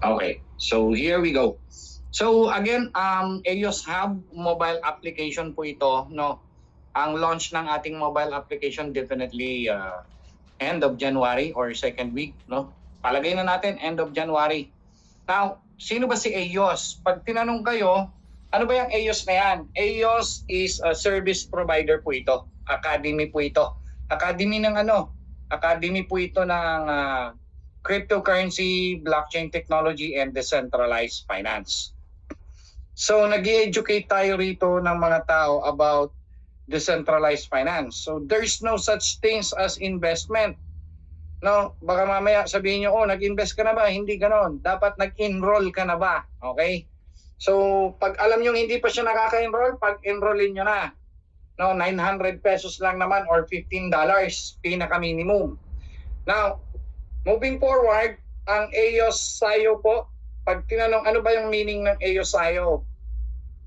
Okay, so here we go. So again, Elios Hub mobile application po ito, no? Ang launch ng ating mobile application definitely end of January or second week, no? Palagay na natin end of January. Now, sino ba si Elios? Pag tinanong kayo, ano ba yung Elios na yan? Elios is a service provider po ito. Academy po ito. Academy ng ano? Academy po ito ng cryptocurrency, blockchain technology, and decentralized finance. So, nag-i-educate tayo rito ng mga tao about decentralized finance. So, there's no such things as investment. No, baka mamaya sabihin nyo, oh, nag-invest ka na ba? Hindi ganon. Dapat nag-enroll ka na ba? Okay? So, pag alam nyo hindi pa siya nakaka-enroll, pag-enrollin nyo na. No, 900 pesos lang naman or $15, pinaka-minimum. Now, moving forward, ang EOS SIO po, pag tinanong ano ba yung meaning ng EOS SIO?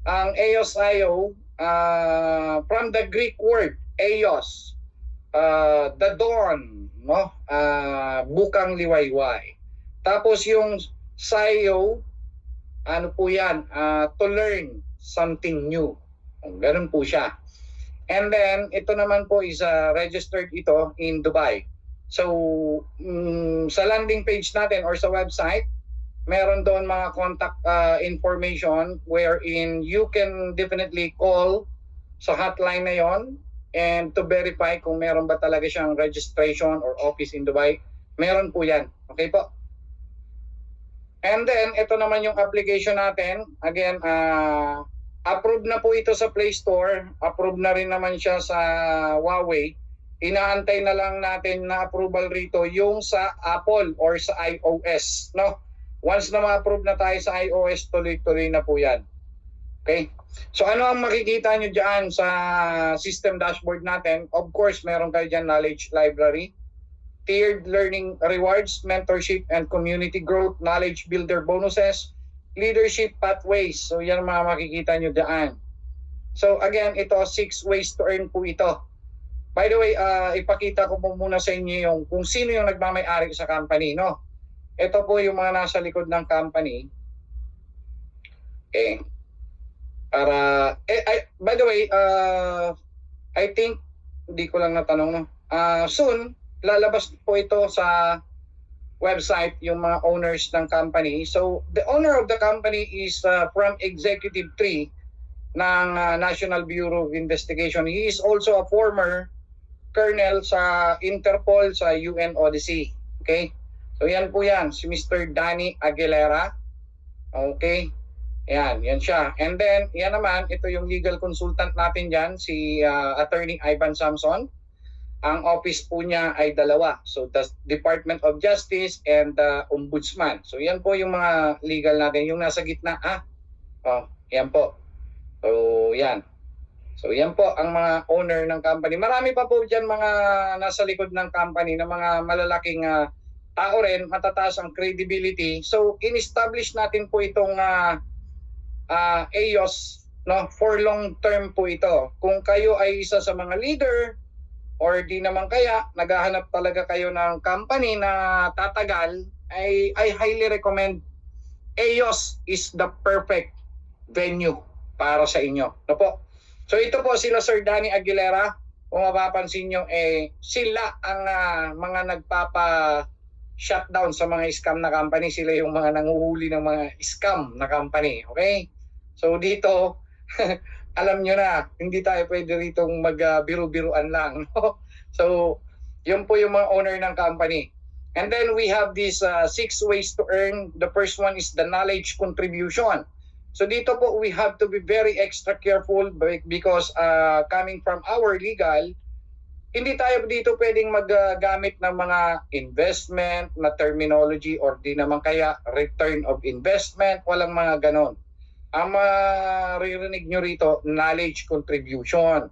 Ang EOS SIO, from the Greek word, EOS, the dawn, no? Bukang liwayway. Tapos yung SIO, ano po yan? To learn something new. Ganun po siya. And then, ito naman po is registered ito in Dubai. So, sa landing page natin or sa website, meron doon mga contact information wherein you can definitely call sa hotline na yon and to verify kung meron ba talaga siyang registration or office in Dubai. Meron po yan. Okay po? And then, ito naman yung application natin. Again, approved na po ito sa Play Store. Approved na rin naman siya sa Huawei. Inaantay na lang natin na approval rito yung sa Apple or sa iOS. No? Once na ma-approve na tayo sa iOS, tuloy-tuloy na po yan. Okay? So ano ang makikita nyo dyan sa system dashboard natin? Of course, meron kayo dyan knowledge library, tiered learning rewards, mentorship and community growth, knowledge builder bonuses, leadership pathways. So yan ang mga makikita nyo dyan. So again, ito 6 ways to earn po ito. By the way, ipakita ko po muna sa inyo yung kung sino yung nagmamay-ari sa company, no? Ito po yung mga nasa likod ng company. Okay. By the way, I think hindi ko lang natanong, no? Soon lalabas po ito sa website yung mga owners ng company. So the owner of the company is from Executive 3 ng National Bureau of Investigation. He is also a former colonel sa Interpol sa UN Odyssey. Okay? So yan po yan, si Mr. Danny Aguilera. Okay? Yan siya. And then, yan naman, ito yung legal consultant natin dyan, si Attorney Ivan Samson. Ang office po niya ay dalawa. So, the Department of Justice and the Ombudsman. So, yan po yung mga legal natin. Yung nasa gitna, yan po. So, yan. So, yan po ang mga owner ng company. Marami pa po dyan mga nasa likod ng company na mga malalaking tao rin, matataas ang credibility. So, in-establish natin po itong EOS, no, for long term po ito. Kung kayo ay isa sa mga leader or di naman kaya, naghahanap talaga kayo ng company na tatagal, I highly recommend EOS is the perfect venue para sa inyo. No po? So ito po sila Sir Danny Aguilera. Kung mapapansin nyo, sila ang mga nagpapa-shutdown sa mga scam na company. Sila yung mga nanguhuli ng mga scam na company. Okay? So dito, alam nyo na, hindi tayo pwede ritong mag-biru-biruan lang. So, yun po yung mga owner ng company. And then we have these 6 ways to earn. The first one is the knowledge contribution. So dito po, we have to be very extra careful because coming from our legal, hindi tayo dito pwedeng maggamit ng mga investment na terminology or di naman kaya return of investment. Walang mga ganon. Ang maririnig nyo rito, knowledge contribution.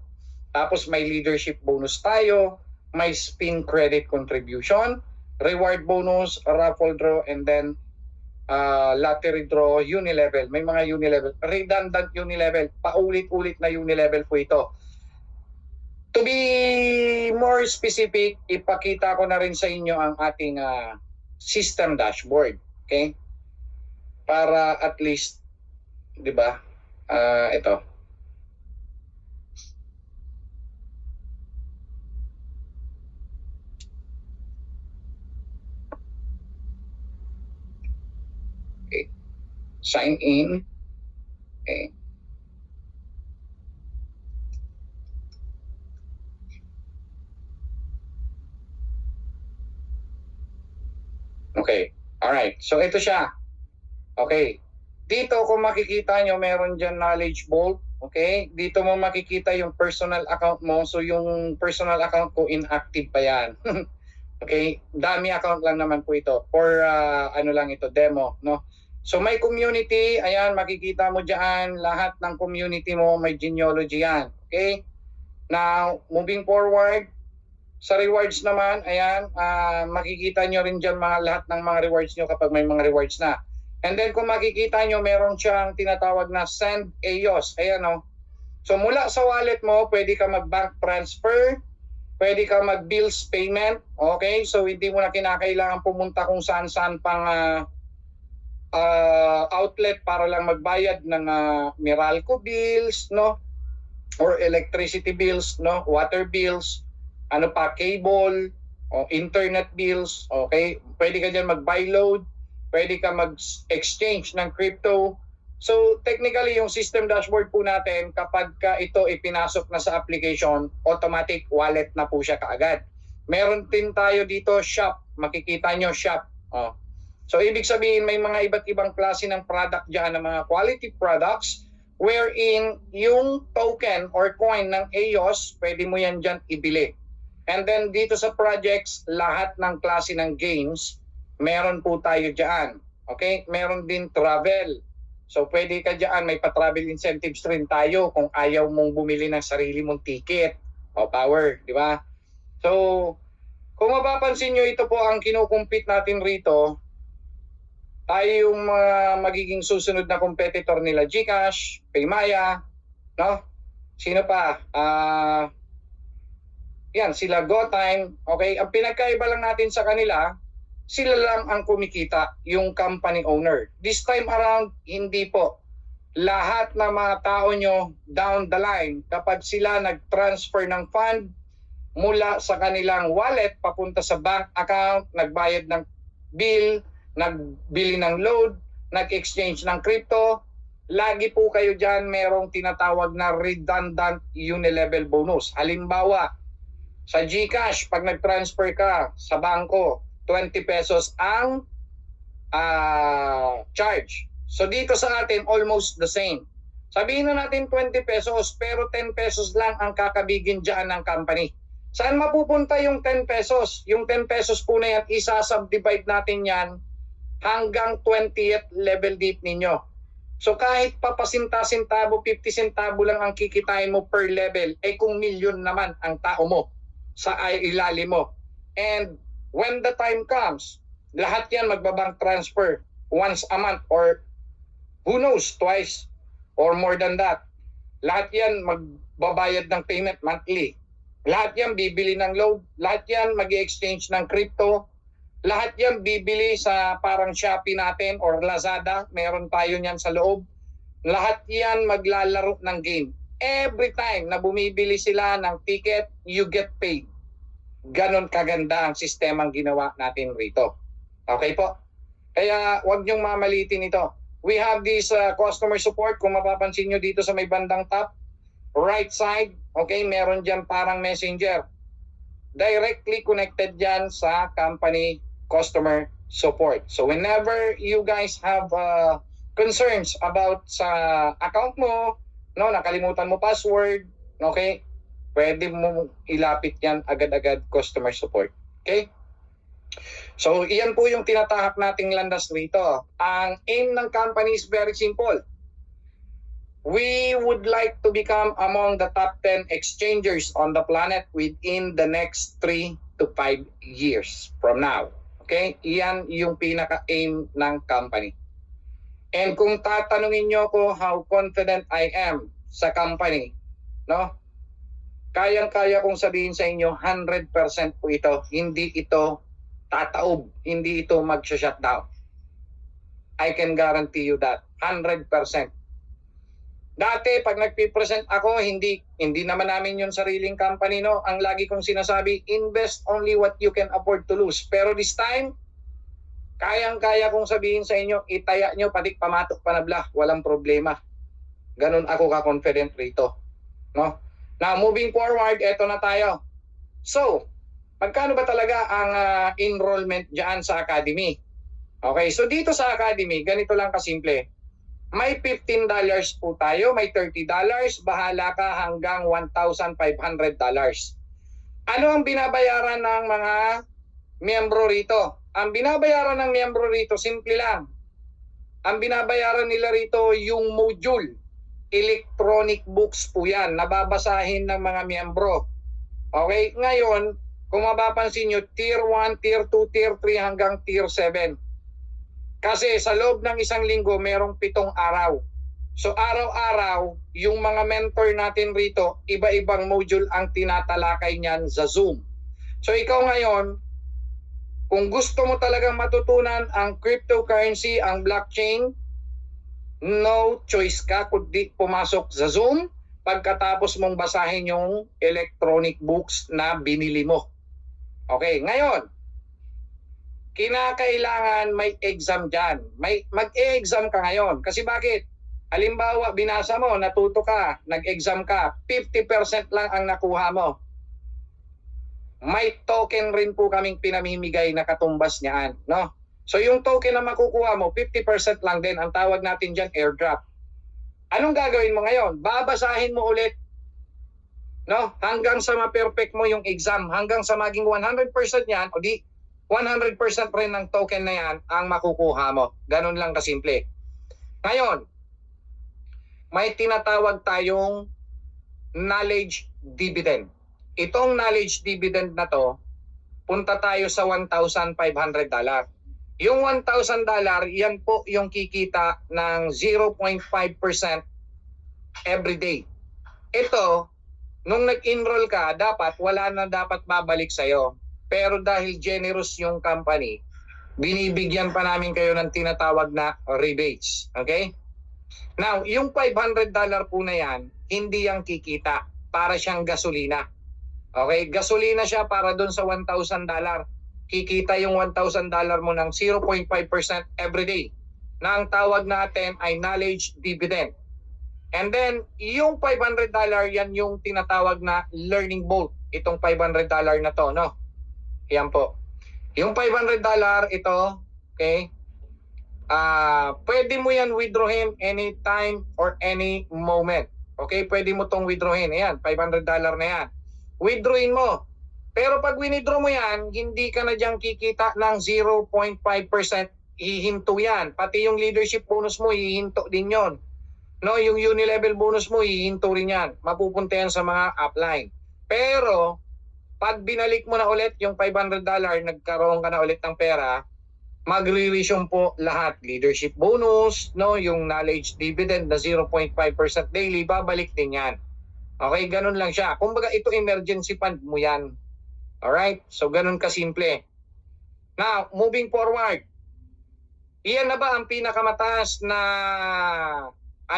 Tapos may leadership bonus tayo, may spin credit contribution, reward bonus, raffle draw, and then lottery draw, unilevel. May mga unilevel. Redundant unilevel. Paulit-ulit na unilevel po ito. To be more specific, ipakita ko na rin sa inyo ang ating system dashboard. Okay? para at least, 'di ba? Ito. Okay. Sign in. Okay. Okay. Alright. So ito siya. Okay. Dito kung makikita nyo, meron dyan knowledge vault. Okay. Dito mo makikita yung personal account mo. So yung personal account ko inactive pa yan. Okay. Dami account lang naman po ito. For ano lang ito, demo. No? So may community. Ayan, makikita mo dyan. Lahat ng community mo may genealogy yan. Okay. Now, moving forward. Sa rewards naman, ayan, makikita nyo rin dyan lahat ng mga rewards nyo kapag may mga rewards na. And then kung makikita nyo, meron siyang tinatawag na send EOS. Ayan o. So mula sa wallet mo, pwede ka mag-bank transfer, pwede ka mag-bills payment. Okay? So hindi mo na kinakailangan pumunta kung saan-saan pang outlet para lang magbayad ng Meralco bills, no? Or electricity bills, no? Water bills, ano pa, cable, o internet bills, okay? Pwede ka dyan mag-buy load, pwede ka mag-exchange ng crypto. So technically yung system dashboard po natin, kapag ka ito ipinasok na sa application, automatic wallet na po siya kaagad. Meron din tayo dito shop, makikita nyo shop. Oh. So ibig sabihin may mga iba't ibang klase ng product dyan, ng mga quality products, wherein yung token or coin ng EOS, pwede mo yan dyan ibili. And then dito sa projects, lahat ng klase ng games, meron po tayo dyan. Okay? Meron din travel. So pwede ka dyan, may pa-travel incentives rin tayo kung ayaw mong bumili ng sarili mong ticket o power, di ba? So kung mapapansin nyo, ito po ang kinukumpit natin rito. Tayo yung magiging susunod na competitor nila, GCash, Paymaya, no? Sino pa? Yan, sila GoTime. Okay, ang pinagkaiba lang natin sa kanila, sila lang ang kumikita, yung company owner. This time around, hindi po. Lahat ng mga tao nyo down the line, kapag sila nag-transfer ng fund mula sa kanilang wallet papunta sa bank account, nagbayad ng bill, nagbili ng load, nag-exchange ng crypto, lagi po kayo dyan merong tinatawag na redundant unilevel bonus. Halimbawa, sa GCash, pag nag-transfer ka sa bangko, 20 pesos ang charge. So dito sa atin, almost the same. Sabihin na natin 20 pesos, pero 10 pesos lang ang kakabigin dyan ng company. Saan mapupunta yung 10 pesos? Yung 10 pesos po na yan, isa-subdivide natin yan hanggang 20th level date ninyo. So kahit papasinta-sintabo, 50 centavo lang ang kikitain mo per level, eh kung milyon naman ang tao mo sa ilalim mo. And when the time comes, lahat yan magbabank transfer once a month or who knows, twice or more than that. Lahat yan magbabayad ng payment monthly. Lahat yan bibili ng load. Lahat yan mag-exchange ng crypto. Lahat yan bibili sa parang Shopee natin or Lazada. Meron tayo niyan sa loob. Lahat yan maglalaro ng game. Every time na bumibili sila ng ticket, you get paid. Ganon kaganda ang sistemang ginawa natin rito. Okay po? Kaya huwag niyong mamalitin ito. We have this customer support. Kung mapapansin nyo dito sa may bandang top, right side, okay, meron dyan parang messenger. Directly connected dyan sa company customer support. So whenever you guys have concerns about sa account mo, no, nakalimutan mo password, okay, pwede mo ilapit yan agad-agad customer support. Okay? So, iyan po yung tinatahak nating landas rito. Ang aim ng company is very simple. We would like to become among the top 10 exchangers on the planet within the next 3 to 5 years from now. Okay? Iyan yung pinaka-aim ng company. And kung tatanungin nyo ko how confident I am sa company, no? Kayang-kaya kong sabihin sa inyo, 100% po ito. Hindi ito tataob. Hindi ito mag-shutdown. I can guarantee you that. 100%. Dati, pag nagpipresent ako, hindi naman namin yung sariling company, no? Ang lagi kong sinasabi, invest only what you can afford to lose. Pero this time, kayang-kaya kong sabihin sa inyo, itaya nyo, pati pamatok panabla, walang problema. Ganun ako ka-confident rito. No? Now, moving forward, eto na tayo. So, magkano ba talaga ang enrollment dyan sa Academy? Okay, so dito sa Academy, ganito lang kasimple. May $15 po tayo, may $30, bahala ka hanggang $1,500. Ano ang binabayaran ng mga miyembro rito? Ang binabayaran ng miyembro rito, simple lang. Ang binabayaran nila rito yung module. Electronic books po yan, nababasahin ng mga miyembro. Okay, ngayon, kung mapapansin nyo, Tier 1, Tier 2, Tier 3 hanggang Tier 7. Kasi sa loob ng isang linggo, merong 7 araw. So araw-araw, yung mga mentor natin rito, iba-ibang module ang tinatalakay niyan sa Zoom. So ikaw ngayon, kung gusto mo talagang matutunan ang cryptocurrency, ang blockchain, no choice ka kundi pumasok sa Zoom pagkatapos mong basahin yung electronic books na binili mo. Okay, ngayon, kinakailangan may exam dyan. Mag-e-exam ka ngayon. Kasi bakit? Halimbawa, binasa mo, natuto ka, nag-exam ka, 50% lang ang nakuha mo. May token rin po kaming pinamimigay na katumbas niyan. No? So yung token na makukuha mo, 50% lang din. Ang tawag natin dyan, airdrop. Anong gagawin mo ngayon? Babasahin mo ulit, no? Hanggang sa ma-perfect mo yung exam. Hanggang sa maging 100% yan, o di 100% rin ng token na yan ang makukuha mo. Ganun lang kasimple. Ngayon, may tinatawag tayong knowledge dividend. Itong knowledge dividend na to, punta tayo sa $1,500. Yung $1,000, yan po yung kikita ng 0.5% every day. Ito, nung nag-enroll ka, wala na dapat babalik sa'yo. Pero dahil generous yung company, binibigyan pa namin kayo ng tinatawag na rebates. Okay? Now, yung $500 po na yan, hindi yang kikita. Para siyang gasolina. Okay? Gasolina siya para doon sa $1,000. Kikita yung $1,000 mo ng 0.5% every day. Na ang tawag natin ay knowledge dividend. And then, yung $500, yan yung tinatawag na learning bolt. Itong $500 na to, no? Yan po. Yung $500 ito, okay? Pwede mo yan withdrawin anytime or any moment. Okay? Pwede mo tong withdrawin. Ayan, $500 na yan. Withdrawin mo. Pero pag winidraw mo yan, hindi ka na dyan kikita ng 0.5%. Hihinto yan. Pati yung leadership bonus mo, hihinto din yon. No, yung uni-level bonus mo, hihinto rin yan. Mapupunta yan sa mga upline. Pero, pag binalik mo na ulit yung $500, nagkaroon ka na ulit ng pera, magre-resume po lahat. Leadership bonus, no, yung knowledge dividend na 0.5% daily, babalik din yan. Okay, ganun lang siya. Kumbaga ito emergency fund mo yan. Alright, so ganun kasimple. Now, moving forward, iyan na ba ang pinakamataas na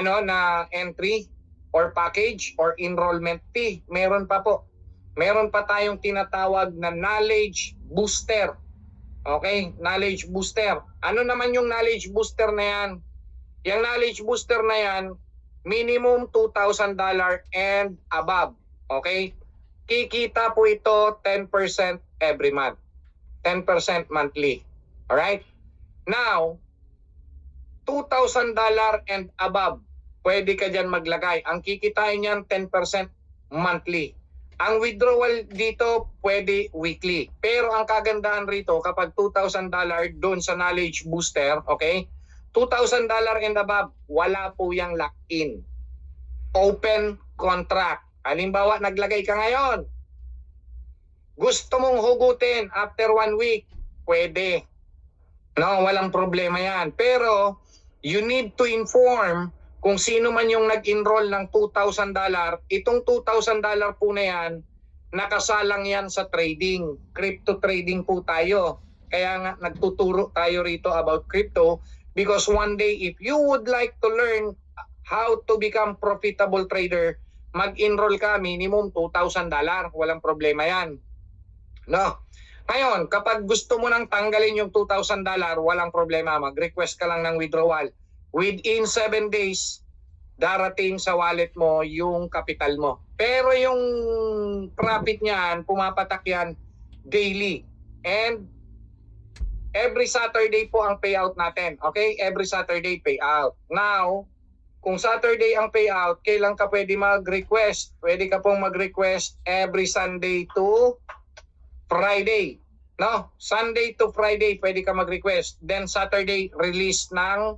na entry or package or enrollment fee? Meron pa po. Meron pa tayong tinatawag na knowledge booster. Okay? Knowledge booster. Ano naman yung knowledge booster na yan? Yung knowledge booster na yan, minimum $2,000 and above. Okay? Kikita po ito 10% every month. 10% monthly. Alright? Now, $2,000 and above, pwede ka dyan maglagay. Ang kikitain niyan 10% monthly. Ang withdrawal dito pwede weekly. Pero ang kagandahan rito kapag $2,000 doon sa knowledge booster, okay? $2,000 and above, wala po yang lock-in. Open contract. Halimbawa, naglagay ka ngayon. Gusto mong hugutin after 1 week, pwede. No, walang problema yan. Pero, you need to inform kung sino man yung nag-enroll ng $2,000, itong $2,000 po na yan, nakasalang yan sa trading. Crypto trading po tayo. Kaya nga nagtuturo tayo rito about crypto Because one day, if you would like to learn how to become profitable trader, mag-enroll ka, minimum $2,000. Walang problema yan. No? Ngayon, kapag gusto mo nang tanggalin yung $2,000, walang problema. Mag-request ka lang ng withdrawal. Within 7 days, darating sa wallet mo yung capital mo. Pero yung profit niyan, pumapatak yan daily. And every Saturday po ang payout natin. Okay? Every Saturday payout. Now, kung Saturday ang payout, kailan ka pwede mag-request? Pwede ka pong mag-request every Sunday to Friday. No? Sunday to Friday pwede ka mag-request. Then Saturday, release ng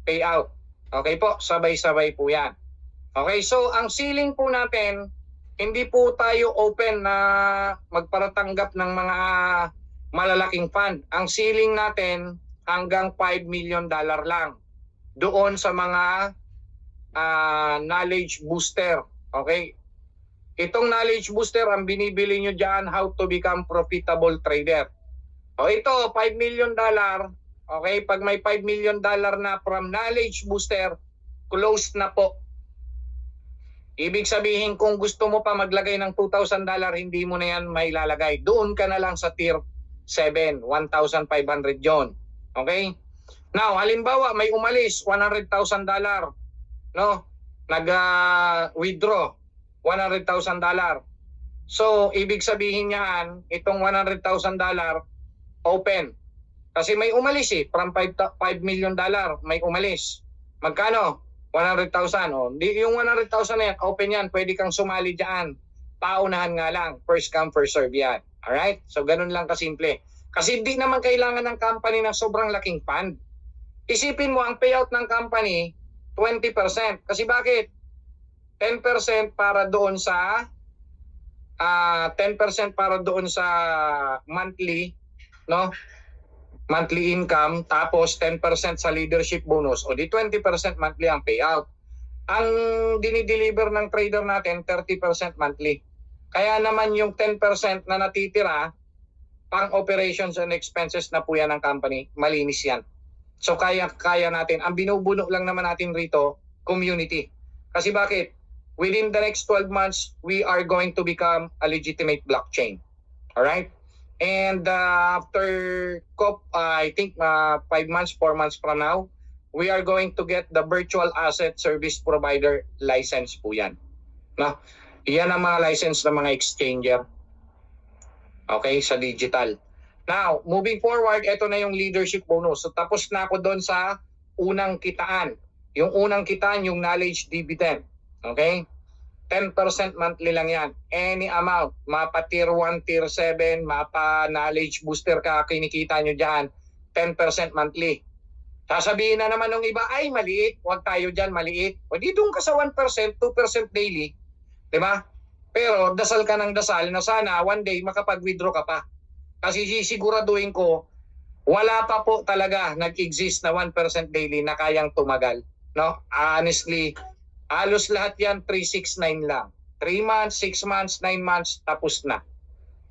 payout. Okay po? Sabay-sabay po yan. Okay? So, ang ceiling po natin, hindi po tayo open na magparatanggap ng mga malalaking fund. Ang ceiling natin hanggang $5 million lang. Doon sa mga knowledge booster. Okay? Itong knowledge booster, ang binibili nyo dyan, how to become profitable trader. O ito, $5 million. Okay? Pag may $5 million na from knowledge booster, closed na po. Ibig sabihin, kung gusto mo pa maglagay ng $2,000, hindi mo na yan may lalagay. Doon ka na lang sa tier 7, 1,500 yon. Okay? Now, halimbawa, may umalis, $100,000. No? Nag-withdraw. $100,000. So, ibig sabihin niyan, itong $100,000 open. Kasi may umalis from $5 million, may umalis. Magkano? 100,000. Oh. Yung 100,000 na yan, open yan. Pwede kang sumali dyan. Paunahan nga lang. First come, first serve yan. Alright? So, ganun lang kasimple. Kasi hindi naman kailangan ng company ng sobrang laking fund. Isipin mo, ang payout ng company, 20%. Kasi bakit? 10% para doon sa 10% para doon sa monthly, no? Monthly income, tapos 10% sa leadership bonus. O di 20% monthly ang payout. Ang dinideliver ng trader natin 30% monthly. Kaya naman yung 10% na natitira pang operations and expenses na po yan ng company, malinis yan. So kaya natin. Ang binubuno lang naman natin rito, community. Kasi bakit? Within the next 12 months, we are going to become a legitimate blockchain. All right? And after, I think 5 months, 4 months from now, we are going to get the virtual asset service provider license po yan. No? Yan ang mga license ng mga exchanger. Okay? Sa digital. Now, moving forward, ito na yung leadership bonus. So tapos na ako doon sa unang kitaan. Yung unang kitaan, yung knowledge dividend. Okay? 10% monthly lang yan. Any amount. Mapa tier 1, tier 7, mapa knowledge booster ka, kinikita nyo dyan. 10% monthly. Sasabihin na naman ng iba, ay maliit. Huwag tayo dyan, maliit. O di doon ka sa 1%, 2% daily. Diba? Pero dasal ka ng dasal na sana one day makapag-withdraw ka pa. Kasi sisiguraduhin ko, wala pa po talaga nag-exist na 1% daily na kayang tumagal. No? Honestly, halos lahat yan 369 lang. 3 months, 6 months, 9 months, tapos na.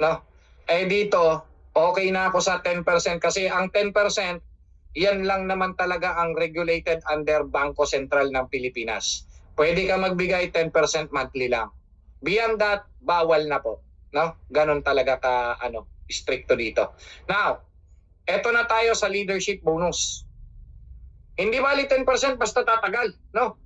No? Eh dito, okay na ako sa 10% kasi ang 10%, yan lang naman talaga ang regulated under Bangko Sentral ng Pilipinas. Pwede ka magbigay 10% monthly lang. Beyond that, bawal na po. No? Ganon talaga ka stricto dito. Now, eto na tayo sa leadership bonus. Hindi bali 10% basta tatagal. No?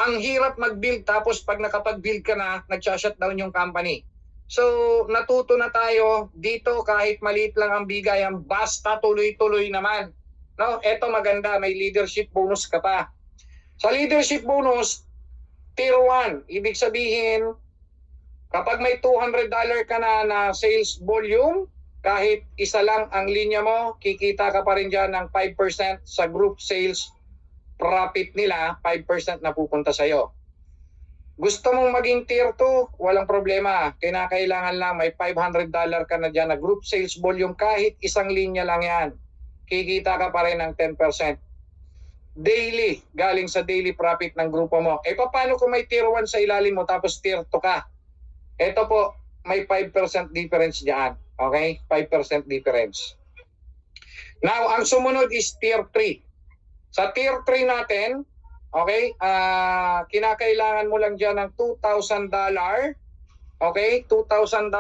Ang hirap mag-build tapos pag nakapag-build ka na, nag-shutdown yung company. So, natuto na tayo dito kahit maliit lang ang bigayan, basta tuloy-tuloy naman. No? Eto maganda, may leadership bonus ka pa. Sa leadership bonus, tier 1, ibig sabihin, kapag may $200 ka na sales volume, kahit isa lang ang linya mo, kikita ka pa rin dyan ng 5% sa group sales profit nila, 5% na pupunta sa'yo. Gusto mong maging tier 2, walang problema. Kinakailangan lang may $500 ka na dyan na group sales volume, kahit isang linya lang yan. Kikita ka pa rin ng 10%. Daily, galing sa daily profit ng grupo mo. Eh paano kung may tier 1 sa ilalim mo tapos tier 2 ka? Ito po, may 5% difference dyan. Okay? 5% difference. Now, ang sumunod is tier 3. Sa tier 3 natin, okay, kinakailangan mo lang dyan ng $2,000. Okay, $2,000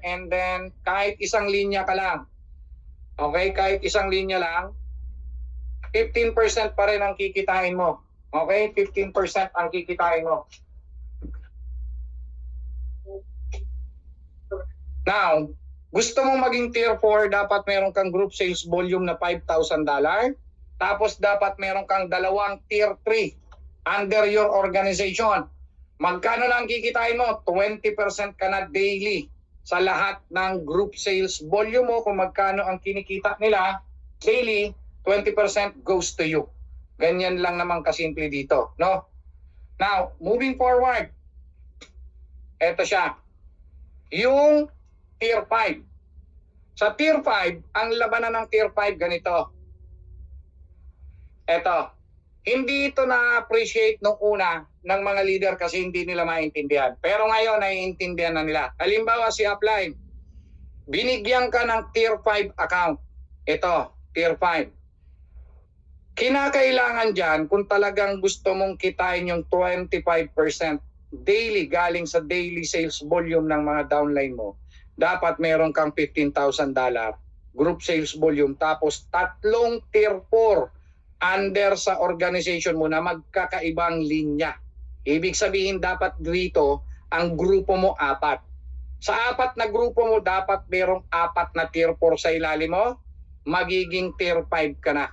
and then kahit isang linya ka lang. Okay, kahit isang linya lang, 15% pa rin ang kikitain mo. Okay, 15% ang kikitain mo. Now, gusto mong maging tier 4, dapat meron kang group sales volume na $5,000. Tapos dapat meron kang dalawang tier 3 under your organization. Magkano lang kikitain mo? 20% ka na daily sa lahat ng group sales volume mo. Kung magkano ang kinikita nila daily, 20% goes to you. Ganyan lang naman kasimple dito, no? Now, moving forward, eto siya. Yung tier 5. Sa tier 5, ang labanan ng tier 5 ganito. Eto, hindi ito na-appreciate nung una ng mga leader kasi hindi nila maintindihan. Pero ngayon, naiintindihan na nila. Halimbawa si Upline, binigyan ka ng tier 5 account. Ito, tier 5. Kinakailangan dyan, kung talagang gusto mong kitain yung 25% daily galing sa daily sales volume ng mga downline mo, dapat meron kang $15,000 group sales volume tapos tatlong tier 4 under sa organization mo na magkakaibang linya. Ibig sabihin dapat dito ang grupo mo 4. Sa 4 na grupo mo dapat merong 4 na tier 4 sa ilalim mo, magiging tier 5 ka na.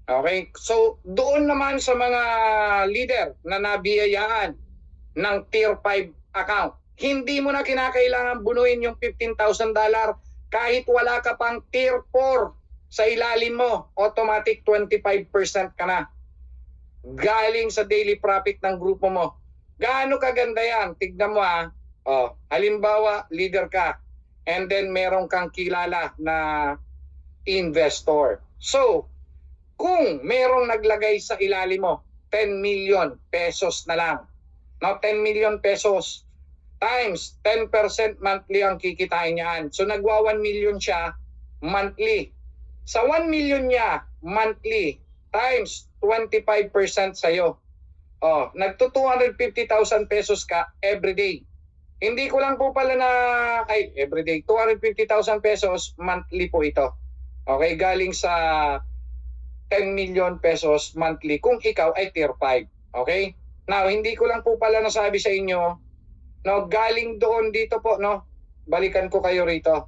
Okay? So doon naman sa mga leader na nabiyayaan ng tier 5 account, hindi mo na kinakailangan bunuin yung $15,000 kahit wala ka pang tier 4 sa ilalim mo, automatic 25% ka na. Galing sa daily profit ng grupo mo. Gaano kaganda yan? Tignan mo halimbawa, leader ka and then meron kang kilala na investor. So, kung merong naglagay sa ilalim mo, 10 million pesos na lang. Now, 10 million pesos times 10% monthly ang kikitain niyan. So, nagwa 1 million siya monthly. Sa 1 million niya monthly times 25% sa'yo. Nagto 250,000 pesos ka everyday. Hindi ko lang po pala everyday. 250,000 pesos monthly po ito. Okay, galing sa 10 million pesos monthly kung ikaw ay tier 5. Okay? Now, hindi ko lang po pala nasabi sa inyo, no, galing doon dito po, no? Balikan ko kayo rito.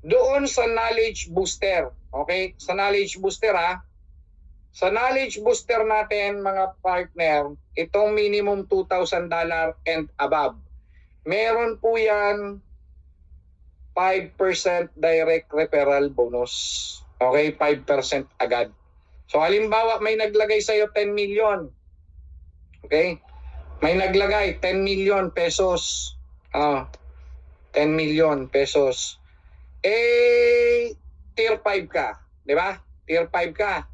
Doon sa knowledge booster. Okay? Sa knowledge booster Sa knowledge booster natin mga partner, itong minimum $2,000 and above. Meron po yan 5% direct referral bonus. Okay? 5% agad. So halimbawa may naglagay sa'yo 10 million. Okay? May naglagay 10 million pesos. 10 million pesos. Tier 5 ka. Di ba? Tier 5 ka.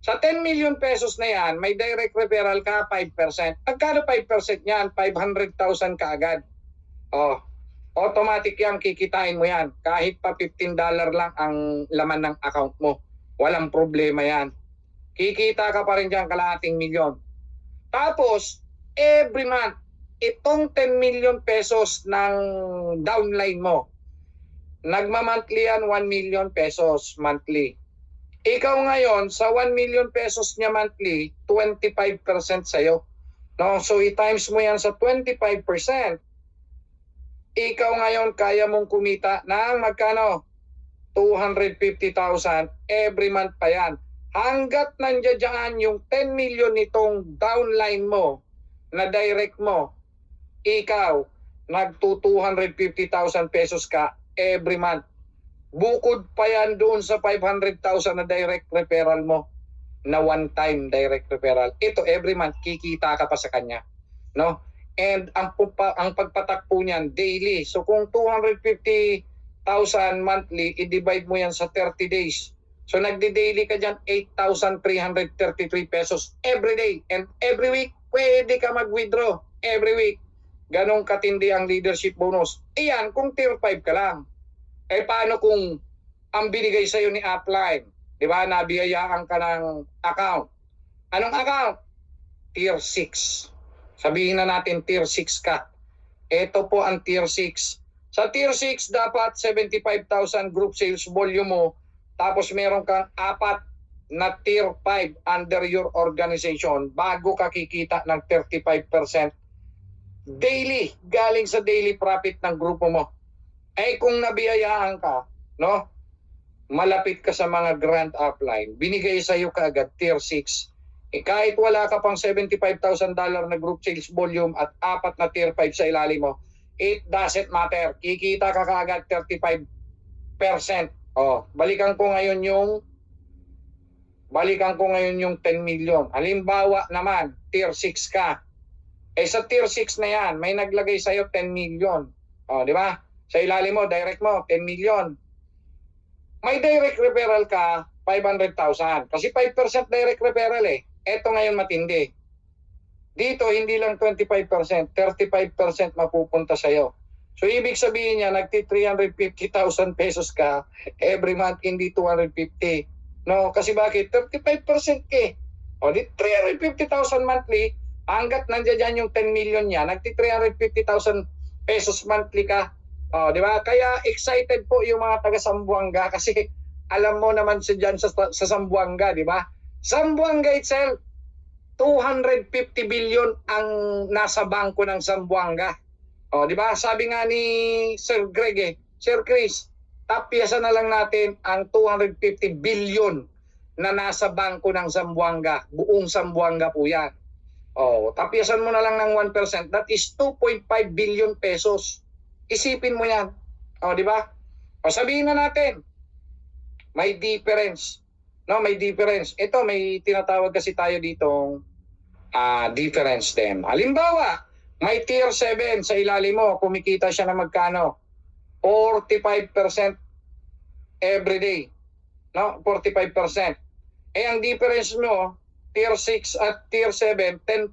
Sa 10 million pesos na yan, may direct referral ka 5%. Pagkano 5% yan? 500,000 ka agad. Automatic yan, kikitain mo yan. Kahit pa $15 lang ang laman ng account mo. Walang problema yan. Kikita ka pa rin dyan kalahating milyon. Tapos, every month, itong 10 million pesos ng downline mo, nagma-monthly yan 1 million pesos monthly. Ikaw ngayon, sa 1 million pesos niya monthly, 25% sa'yo. No? So, i-times mo yan sa 25%. Ikaw ngayon, kaya mong kumita ng magkano? 250,000 every month pa yan. Hanggat nandiyan yung 10 million nitong downline mo, na direct mo, ikaw, nagto 250,000 pesos ka every month. Bukod pa yan doon sa 500,000 na direct referral mo, na one-time direct referral. Ito, every month, kikita ka pa sa kanya. No? And ang pagpatakpo niyan, daily. So kung 250,000 monthly, i-divide mo yan sa 30 days. So nagdi-daily ka dyan, 8,333 pesos every day. And every week, pwede ka mag-withdraw. Every week. Ganong katindi ang leadership bonus. Iyan, kung tier 5 ka lang. Paano kung ang binigay sa'yo ni Upline? Di ba? Nabiyayaan ka ng account. Anong account? Tier 6. Sabihin na natin Tier 6 ka. Ito po ang Tier 6. Sa Tier 6, dapat 75,000 group sales volume mo. Tapos meron kang 4 na Tier 5 under your organization bago ka kikita ng 35% daily, galing sa daily profit ng grupo mo. Eh kung nabiyayaan ka, no? Malapit ka sa mga grand upline, binigay sa iyo kaagad Tier 6. Eh kahit wala ka pang $75,000 na group sales volume at 4 na Tier 5 sa ilalim mo, it doesn't matter. Kikita ka kaagad 35%. Oh, balikan ko ngayon yung 10 million. Halimbawa naman, Tier 6 ka. Eh sa Tier 6 na yan, may naglagay sa iyo 10 million. Oh, di ba? Sa ilalim mo, direct mo, 10 million. May direct referral ka, 500,000. Kasi 5% direct referral eh. Ito ngayon matindi. Dito, hindi lang 25%, 35% mapupunta sa iyo. So, ibig sabihin niya, nagti-350,000 pesos ka every month, hindi 250. No, kasi bakit? 35% eh. O, di 350,000 monthly, hanggat nandiyan dyan yung 10 million niya, nagti-350,000 pesos monthly ka. O, di ba? Kaya excited po yung mga taga Zamboanga kasi alam mo naman si dyan sa Zamboanga, di ba? Zamboanga itself, 250 billion ang nasa bangko ng Zamboanga. O, di ba? Sabi nga ni Sir Greg Sir Chris, tapyasan na lang natin ang 250 billion na nasa bangko ng Zamboanga. Buong Zamboanga po yan. O, tapyasan mo na lang ng 1%. That is 2.5 billion pesos. Isipin mo yan. O, di ba? O, sabihin na natin, may difference. No, may difference. Ito, may tinatawag kasi tayo ditong difference din. Halimbawa, may Tier 7 sa ilalim mo, kumikita siya na magkano? 45% every day. No, 45%. Eh, ang difference mo, Tier 6 at Tier 7, 10%.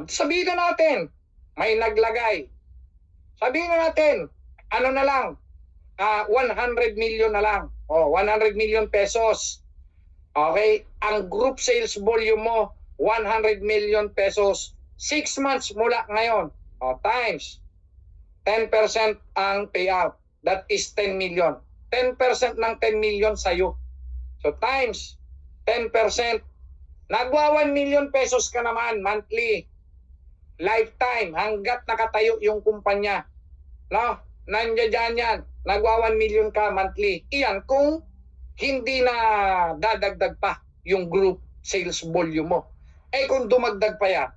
Sabihin na natin, may naglagay. Sabihin na natin, ano na lang, 100 million na lang. 100 million pesos. Okay? Ang group sales volume mo, 100 million pesos. 6 months mula ngayon. Times 10% ang payout. That is 10 million. 10% ng 10 million sa'yo. So times 10%. Nagwa 1 million pesos ka naman monthly. Lifetime hanggat nakatayo yung kumpanya. No? Nandiyan yan. Nagwa 1 million ka monthly. Iyan kung hindi na dadagdag pa yung group sales volume mo. Eh kung dumagdag pa yan,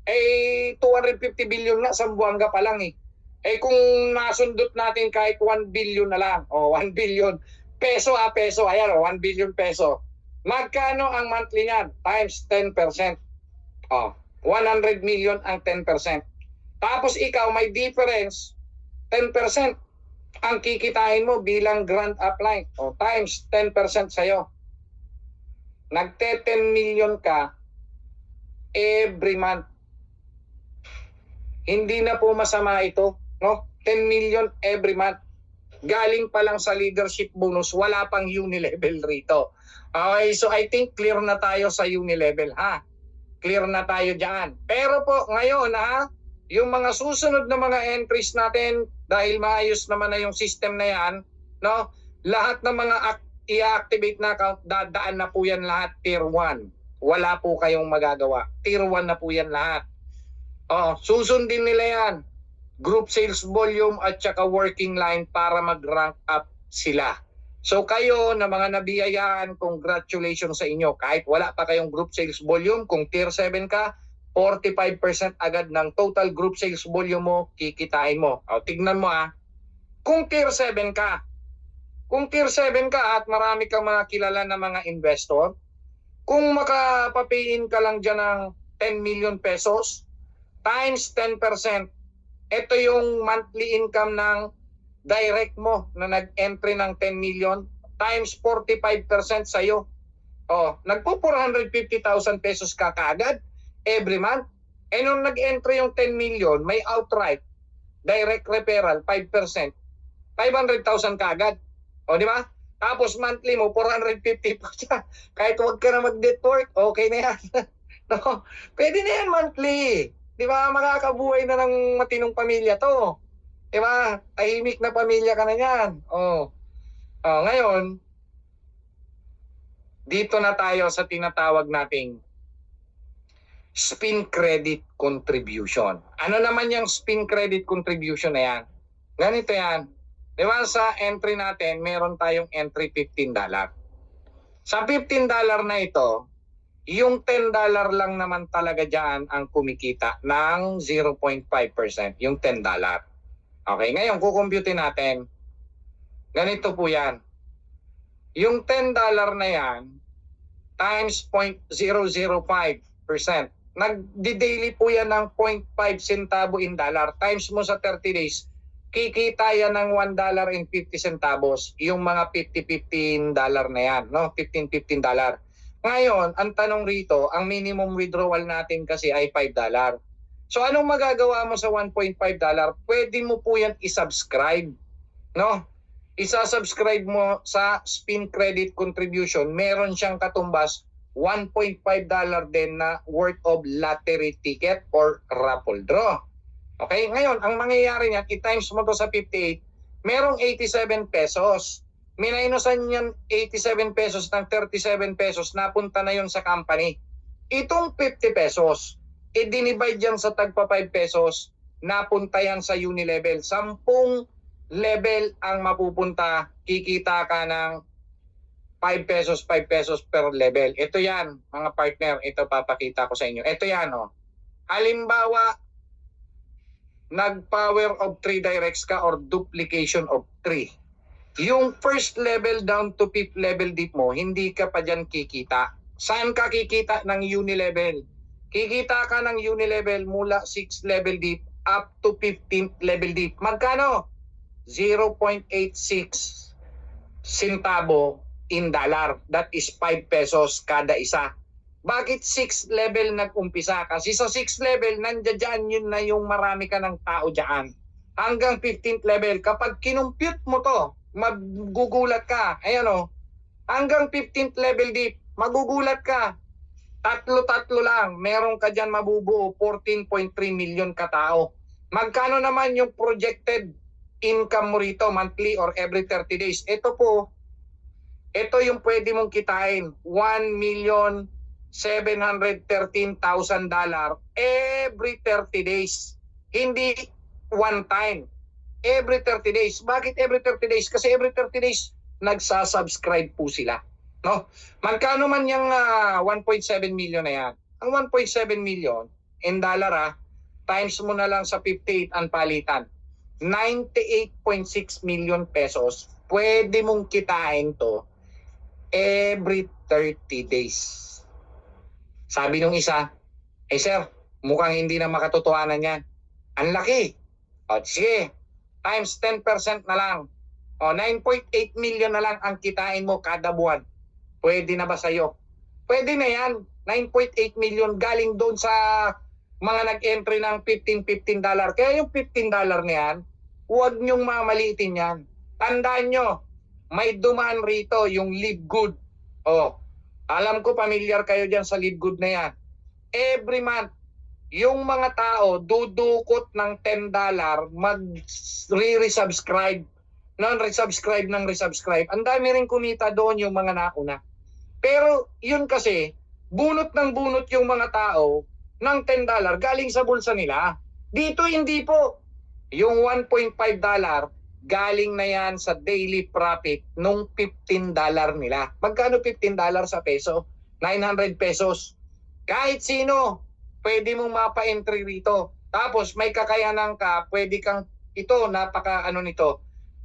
eh 250 billion na Zamboanga pa lang eh. Eh kung nasundot natin kahit 1 billion na lang, 1 billion peso peso, ayan 1 billion peso. Magkano ang monthly niyan? Times 10%. 100 million ang 10%. Tapos ikaw may difference, 10% ang kikitain mo bilang grand upline. Times 10% sa'yo. Nagte-10 million ka every month. Hindi na po masama ito, no? 10 million every month. Galing pa lang sa leadership bonus, wala pang uni-level rito. Okay, so I think clear na tayo sa uni-level, ha? Clear na tayo diyan. Pero po ngayon, ha, yung mga susunod na mga entries natin, dahil maayos naman na yung system na yan, no? Lahat ng mga i-activate na account, dadaan na po yan lahat Tier 1. Wala po kayong magagawa. Tier 1 na po yan lahat. Susundin nila yan. Group sales volume at saka working line para mag-rank up sila. So kayo na mga nabiyayaan, congratulations sa inyo. Kahit wala pa kayong group sales volume, kung Tier 7 ka, 45% agad ng total group sales volume mo, kikitain mo. Tignan mo kung Tier 7 ka. Kung Tier 7 ka at marami kang mga kilala na mga investor, kung makapapayin ka lang dyan ng 10 million pesos, times 10%, ito yung monthly income ng direct mo na nag-entry ng 10 million, times 45% sa'yo. Nagpo 450,000 pesos ka kaagad every month. Eh nung nag-entry yung 10 million, may outright, direct referral, 5%, 500,000 kaagad. Di ba? Tapos monthly mo, 450 pa siya. Kahit huwag ka na mag-net worth, okay na yan. No? Pwede na yan monthly. Di ba? Makakabuhay na ng matinong pamilya to. Di ba? Tahimik na pamilya ka na yan. Ngayon, dito na tayo sa tinatawag nating spin credit contribution. Ano naman yung spin credit contribution na yan? Ganito yan. Di ba sa entry natin, meron tayong entry $15. Sa $15 na ito, yung $10 lang naman talaga dyan ang kumikita ng 0.5%. Yung $10. Okay, ngayon kukumputin natin. Ganito po yan. Yung $10 na yan, times 0.005%. Nagdi-daily po yan ng 0.5 centavo in dollar. Times mo sa 30 days, kikita yan ng $1.50. Yung mga $15 na yan, no? $15 Ngayon, ang tanong rito, ang minimum withdrawal natin kasi ay $5. So anong magagawa mo sa $1.5? Pwede mo po yan isubscribe, no? Isa-subscribe mo sa spin credit contribution, meron siyang katumbas $1.5 din na worth of lottery ticket or raffle draw. Okay, ngayon, ang mangyayari niyan, i-times mo to sa 58, merong 87 pesos. Minainusan yan 87 pesos ng 37 pesos, napunta na yon sa company. Itong 50 pesos, i-divide yan sa tagpa 5 pesos, napunta yan sa Unilevel. 10 level ang mapupunta, kikita ka ng 5 pesos per level. Ito yan, mga partner, ito papakita ko sa inyo. Ito yan, oh. Halimbawa, nag-power of 3 directs ka or duplication of 3. Yung first level down to 5th level deep mo, hindi ka pa dyan kikita. Saan ka kikita ng Unilevel? Kikita ka ng Unilevel mula 6th level deep up to 15th level deep. Magkano? 0.86 centavo in dollar. That is 5 pesos kada isa. Bakit 6th level nag-umpisa? Kasi sa 6th level, nandiyan yun na yung marami ka ng tao dyan. Hanggang 15th level, kapag kinumpute mo to, magugulat ka. Ayan o, hanggang 15th level deep, magugulat ka. Tatlo lang, meron ka dyan mabubuo, 14.3 million katao. Magkano naman yung projected income mo rito, monthly or every 30 days? Ito po, ito yung pwede mong kitain, $1,713,000 every 30 days. Hindi one time. Every 30 days. Bakit every 30 days? Kasi every 30 days, nagsasubscribe po sila. No? Magkano man yung 1.7 million na yan? Ang 1.7 million in dollar times mo na lang sa 58 ang palitan. 98.6 million pesos. Pwede mong kitain to every 30 days. Sabi nung isa, sir, mukhang hindi na makatotohanan yan. Ang laki. O sige, times 10% na lang. O 9.8 million na lang ang kitain mo kada buwan. Pwede na ba sa'yo? Pwede na yan. 9.8 million galing doon sa mga nag-entry ng $15. Kaya yung $15 na yan, huwag nyong mamaliitin yan. Tandaan nyo, may dumaan rito yung Live Good. Oh, alam ko familiar kayo dyan sa Live Good na yan. Every month, yung mga tao dudukot ng $10 mag-resubscribe. Non-resubscribe ng resubscribe. Ang dami rin kumita doon yung mga nauna. Pero yun kasi, bunot ng bunot yung mga tao ng $10 galing sa bulsa nila. Dito hindi po. Yung $1.5 galing na yan sa daily profit nung $15 nila. Magkano $15 sa peso? 900 pesos. Kahit sino, pwede mong mapa-entry rito. Tapos may kakayanan ka, pwede kang, ito,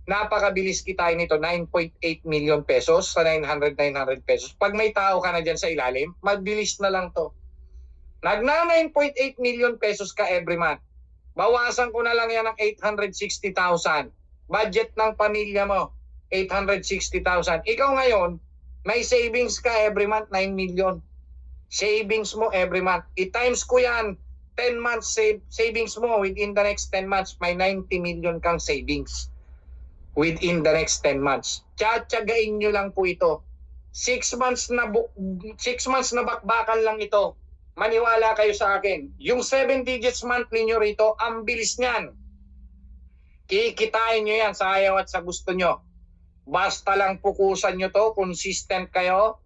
napakabilis kitain nito, 9.8 million pesos sa 900 pesos. Pag may tao ka na dyan sa ilalim, mabilis na lang to. Nagna 9.8 million pesos ka every month. Bawasan ko na lang yan ng 860,000. Budget ng pamilya mo, 860,000. Ikaw ngayon, may savings ka every month, 9 million. Savings mo every month. I-times ko yan, 10 months savings mo. Within the next 10 months, may 90 million kang savings. within the next 10 months. Tsatsagain nyo lang po ito. 6 months na 6 months na bakbakan lang ito. Maniwala kayo sa akin. Yung 7 digits monthly nyo rito, ang bilis niyan. Kikitain nyo yan sa ayaw at sa gusto nyo. Basta lang pukusan nyo to, consistent kayo.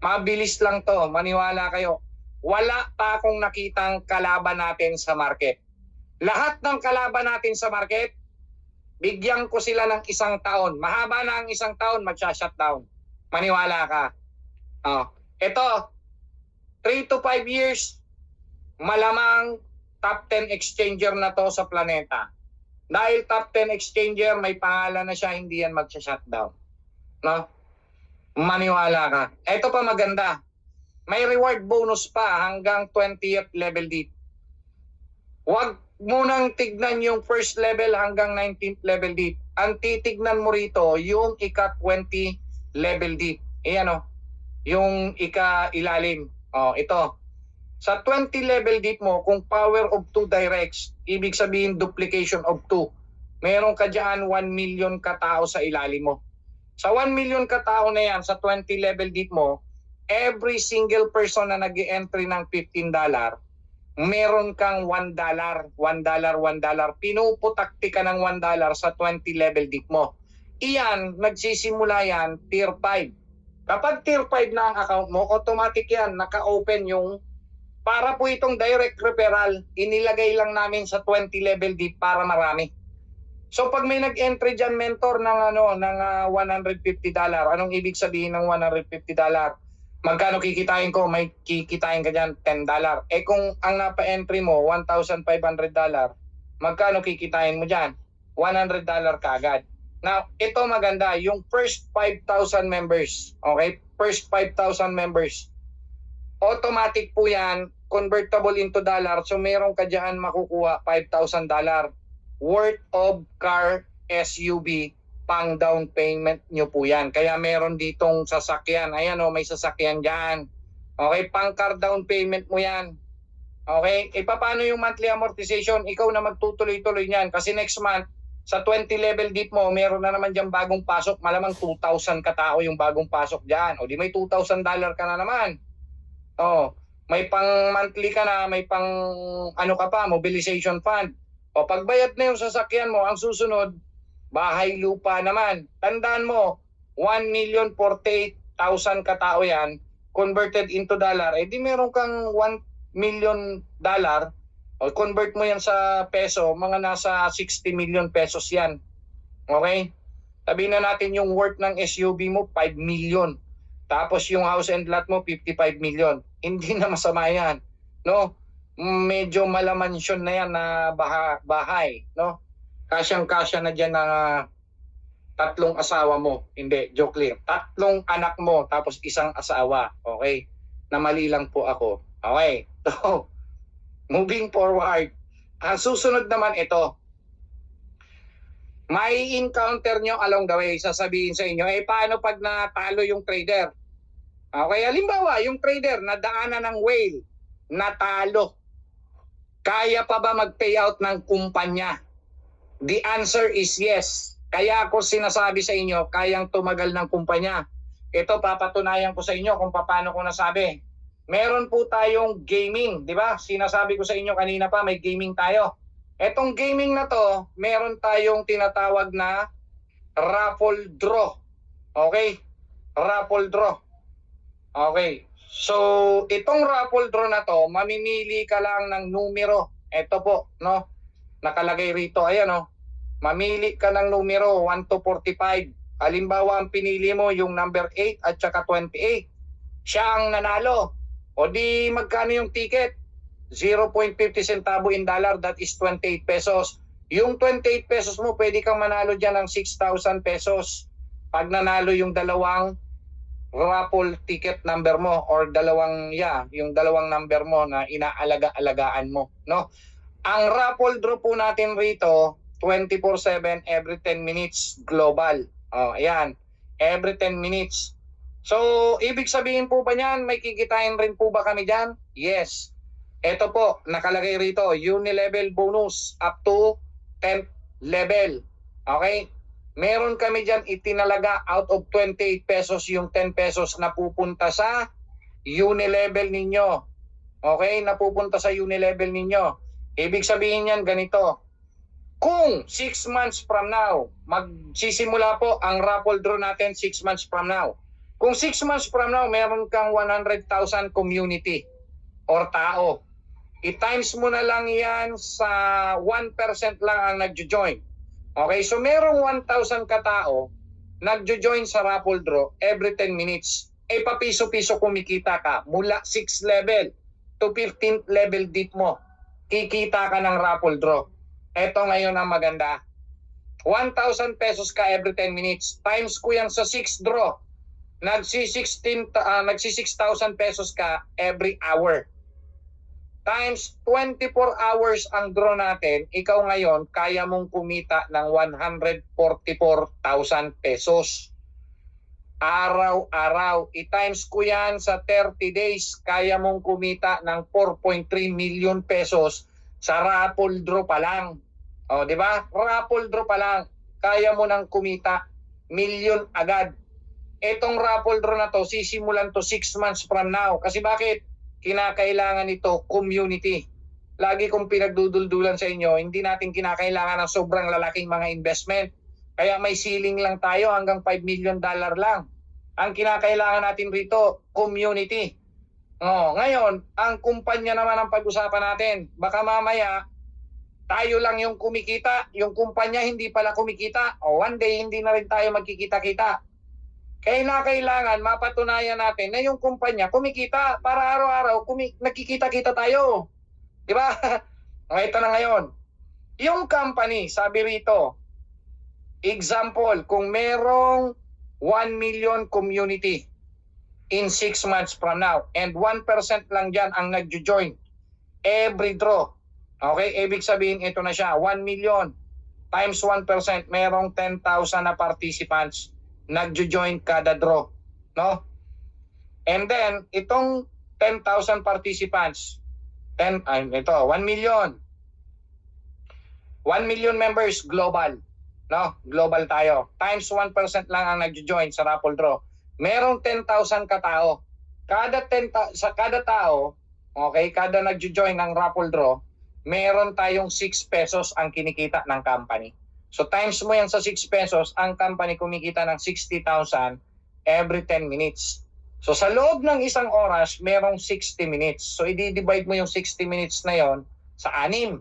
Mabilis lang to, maniwala kayo. Wala pa akong nakitang kalaban natin sa market. Lahat ng kalaban natin sa market, bigyan ko sila ng 1 taon. Mahaba na ang 1 taon, magsha-shutdown. Maniwala ka. Ito, 3 to 5 years, malamang top 10 exchanger na to sa planeta. Dahil top 10 exchanger, may pangalan na siya, hindi yan magsha-shutdown. No? Maniwala ka. Ito pa maganda. May reward bonus pa hanggang 20th level deep. Huwag munang tignan yung first level hanggang 19th level deep. Ang titignan mo rito, yung ika-20 level deep. Ayan o. Yung ika-ilalim. Ito. Sa 20 level deep mo, kung power of 2 directs, ibig sabihin duplication of 2. Meron ka dyan 1 million katao sa ilalim mo. Sa 1 million katao na yan, sa 20 level deep mo, every single person na nag-entry ng $15, meron kang $1, $1, $1. Pinuputakti ka ng $1 sa 20 level deep mo. Iyan, nagsisimula yan, tier 5. Kapag tier 5 na ang account mo, automatic yan, naka-open yung, para po itong direct referral, inilagay lang namin sa 20 level deep para marami. So pag may nag-entry dyan, mentor, ng $150, anong ibig sabihin ng $150? Magkano kikitain ko? May kikitain ka dyan, $10. Kung ang napa-entry mo, $1,500, magkano kikitain mo dyan? $100 kaagad. Now, ito maganda, yung first 5,000 members, okay? First 5,000 members, automatic po yan, convertible into dollar. So meron ka dyan makukuha $5,000 worth of car SUV pang down payment nyo po yan. Kaya meron ditong sasakyan. Ayan o, may sasakyan dyan. Okay, pang car down payment mo yan. Okay, paano yung monthly amortization? Ikaw na magtutuloy-tuloy niyan. Kasi next month, sa 20 level deep mo, meron na naman dyan bagong pasok. Malamang 2,000 katao yung bagong pasok dyan. O di may $2,000 ka na naman. May pang monthly ka na, may pang ka pa, mobilization fund. O pagbayad na yung sasakyan mo, ang susunod, bahay lupa naman. Tandaan mo, 1,048,000 katao yan, converted into dollar, di meron kang $1 million, o convert mo yan sa peso, mga nasa 60 million pesos yan. Okay? Sabihin na natin yung worth ng SUV mo, 5 million. Tapos yung house and lot mo, 55 million. Hindi na masama yan. No? Medyo malamansyon na yan na bahay. No? Kasyang-kasya na dyan na 3 asawa mo. Hindi, joke lang. 3 anak mo, tapos 1 asawa. Okay? Na mali lang po ako. Okay? So, moving forward. Ang susunod naman ito. May encounter nyo along the way. Sasabihin sa inyo, paano pag natalo yung trader? Okay, halimbawa, yung trader nadaanan ng whale, natalo. Kaya pa ba mag-payout ng kumpanya? The answer is yes. Kaya ako sinasabi sa inyo, kayang tumagal ng kumpanya. Ito, papatunayan ko sa inyo kung paano ko nasabi. Meron po tayong gaming, di ba? Sinasabi ko sa inyo kanina pa, may gaming tayo. Etong gaming na to, meron tayong tinatawag na raffle draw. Okay? Raffle draw. Okay. So, itong raffle draw na to, mamimili ka lang ng numero. Ito po, no? Nakalagay rito, ayan, no? Mamili ka ng numero 1 to 45. Halimbawa, ang pinili mo yung number 8 at saka 28. Siya ang nanalo. O di magkano yung ticket? 0.50 centavo in dollar, that is 28 pesos. Yung 28 pesos mo, pwede kang manalo dyan ng 6,000 pesos. Pag nanalo yung 2 raffle ticket number mo or yung 2 number mo na inaalaga-alagaan mo, no? Ang raffle draw po natin rito 24/7 every 10 minutes global. Ayan, every 10 minutes. So, ibig sabihin po ba niyan, may kikitain rin po ba kami dyan? Yes. Ito po, nakalagay rito, uni-level bonus up to 10th level. Okay? Meron kami dyan itinalaga out of 28 pesos yung 10 pesos na pupunta sa unilevel ninyo. Okay? Napupunta sa unilevel ninyo. Ibig sabihin yan ganito. Kung 6 months from now, magsisimula po ang raffle draw natin 6 months from now. Kung 6 months from now, meron kang 100,000 community or tao. I-times mo na lang yan sa 1% lang ang nagjo-join. Okay, so merong 1,000 katao nagjo-join sa raffle draw every 10 minutes. Eh papiso-piso kumikita ka mula 6th level to 15th level dit mo. Kikita ka ng raffle draw. Ito ngayon ang maganda. 1,000 pesos ka every 10 minutes. Times ko yan sa 6th draw. Nagsi-6,000 pesos ka every hour. Times 24 hours ang draw natin, ikaw ngayon kaya mong kumita ng 144,000 pesos. Araw-araw. I-times ko yan sa 30 days, kaya mong kumita ng 4.3 million pesos sa raffle draw pa lang. O, di ba? Raffle draw pa lang, kaya mo nang kumita million agad. Etong raffle draw na to, sisimulan to 6 months from now. Kasi bakit? Kinakailangan ito community. Lagi kong pinagduduldulan sa inyo, hindi natin kinakailangan ng sobrang lalaking mga investment. Kaya may ceiling lang tayo hanggang $5 million lang. Ang kinakailangan natin rito, community. Ngayon, ang kumpanya naman ang pag-usapan natin. Baka mamaya, tayo lang yung kumikita, yung kumpanya hindi pala kumikita. One day, hindi na rin tayo magkikita-kita. Kailangan mapatunayan natin na yung kumpanya kumikita para araw-araw nagkikita-kita tayo. Di ba? Ito na ngayon. Yung company, sabi rito, example, kung merong 1 million community in 6 months from now and 1% lang dyan ang nagjo-join every draw. Okay? Ibig sabihin, ito na siya, 1 million times 1%, merong 10,000 na participants nagjo-join kada draw, no? And then itong 10,000 participants, 1 million. 1 million members global, no? Global tayo. Times 1% lang ang nagjo-join sa raffle draw. Merong 10,000 katao. Sa kada tao, okay, kada nagjo-join ng raffle draw, meron tayong 6 pesos ang kinikita ng company. So times mo yan sa 6 pesos, ang company kumikita ng 60,000 every 10 minutes. So sa loob ng isang oras, merong 60 minutes. So i-divide mo yung 60 minutes na yon sa 6.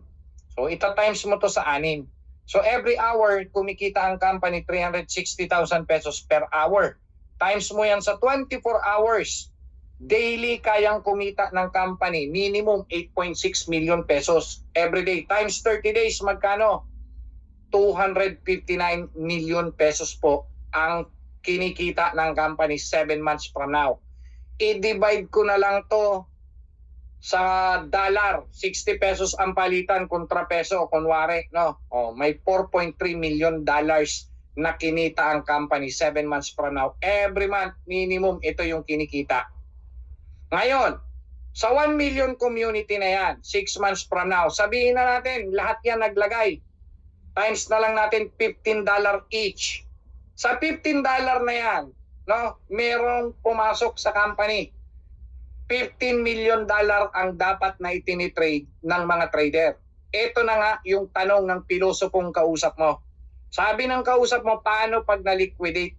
So ita-times mo to sa 6. So every hour, kumikita ang company 360,000 pesos per hour. Times mo yan sa 24 hours. Daily kayang kumita ng company, minimum 8.6 million pesos every day. Times 30 days, magkano? 259 million pesos po ang kinikita ng company 7 months from now. I-divide ko na lang to sa dollar. 60 pesos ang palitan kontra peso, kunwari, no? May 4.3 million dollars na kinita ang company 7 months from now. Every month, minimum, ito yung kinikita. Ngayon, sa 1 million community na yan, 6 months from now, sabihin na natin, lahat yan naglagay. Times na lang natin $15 each. Sa $15 na yan, no, merong pumasok sa company. $15 million ang dapat na itinitrade ng mga trader. Ito na nga yung tanong ng pilosopong kausap mo. Sabi ng kausap mo, paano pag na-liquidate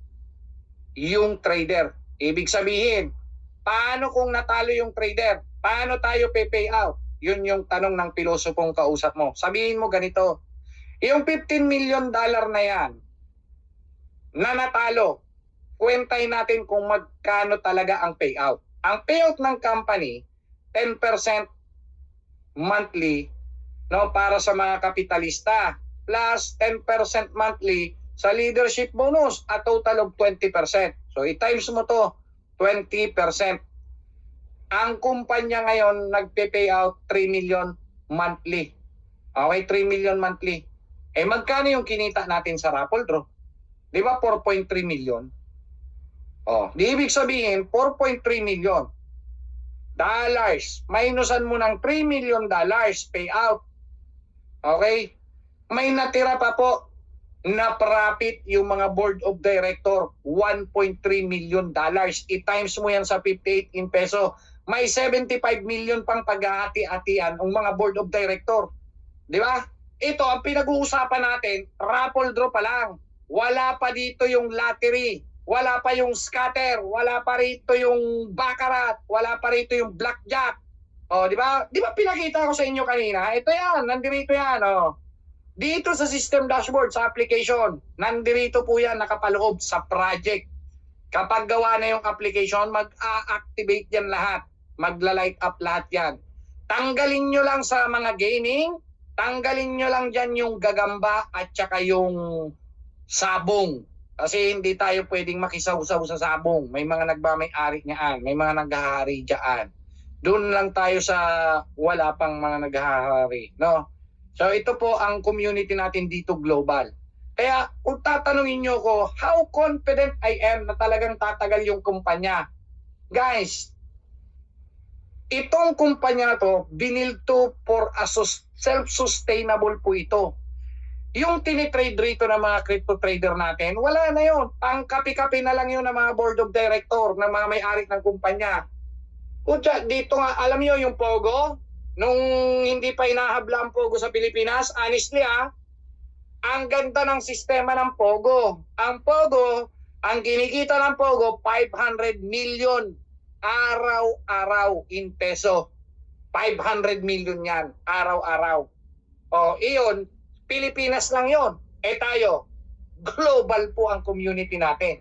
yung trader? Ibig sabihin, paano kung natalo yung trader? Paano tayo pay out? Yun yung tanong ng pilosopong kausap mo. Sabihin mo ganito, yung $15 million na yan, na natalo, kwentay natin kung magkano talaga ang payout. Ang payout ng company, 10% monthly, no, para sa mga kapitalista, plus 10% monthly sa leadership bonus, a total of 20%. So i-times mo to, 20%. Ang kumpanya ngayon nagpe-payout 3 million monthly. Okay, 3 million monthly. Magkano yung kinita natin sa raffle draw? Di ba 4.3 million? Di ibig sabihin 4.3 million dollars. Minusan mo ng 3 million dollars payout. Okay? May natira pa po na profit yung mga board of director, $1.3 million. I-times mo yan sa 58 in peso. May 75 million pang paghahati-hatian ang mga board of director. Di ba? Ito, ang pinag-uusapan natin, raffle draw pa lang. Wala pa dito yung lottery. Wala pa yung scatter. Wala pa rito yung baccarat. Wala pa rito yung blackjack. O, di ba? Di ba pinakita ko sa inyo kanina? Ito yan, nandito yan, o. Dito sa system dashboard, sa application, nandito po yan nakapaloob sa project. Kapag gawa na yung application, mag-a-activate yan lahat. Magla-light up lahat yan. Tanggalin nyo lang sa mga gaming, tanggalin nyo lang dyan yung gagamba at saka yung sabong. Kasi hindi tayo pwedeng makisaw-saw sa sabong. May mga nagmamay-ari niyan, may mga naghahari dyan. Doon lang tayo sa wala pang mga naghahari, no? So ito po ang community natin dito global. Kaya kung tatanungin nyo ko, how confident I am na talagang tatagal yung kumpanya? Guys, itong kumpanya to, binil to for a self-sustainable po ito. Yung tinitrade rito ng mga crypto trader natin, wala na yun. Pang-kapi-kapi na lang yun ng mga board of director, ng mga may-ari ng kumpanya. Kutya, dito nga, alam niyo yung Pogo? Nung hindi pa inahabla ang Pogo sa Pilipinas, honestly ang ganda ng sistema ng Pogo. Ang Pogo, ang kinikita ng Pogo, 500 million araw-araw in peso. 500 million yan, araw-araw. O, iyon, Pilipinas lang yon. Tayo, global po ang community natin.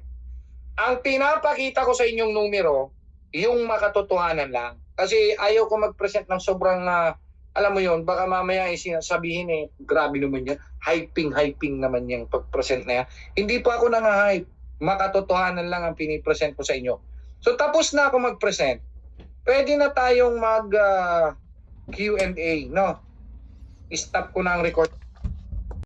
Ang pinapakita ko sa inyong numero, yung makatotohanan lang. Kasi ayaw ko mag-present ng sobrang, alam mo yon, baka mamaya sabihin grabe naman yan, hyping naman yung pag-present na yan. Hindi pa ako nang-hype, makatotohanan lang ang pinipresent ko sa inyo. So tapos na ako mag-present, pwede na tayong mag Q&A, no? Stop ko na ang record.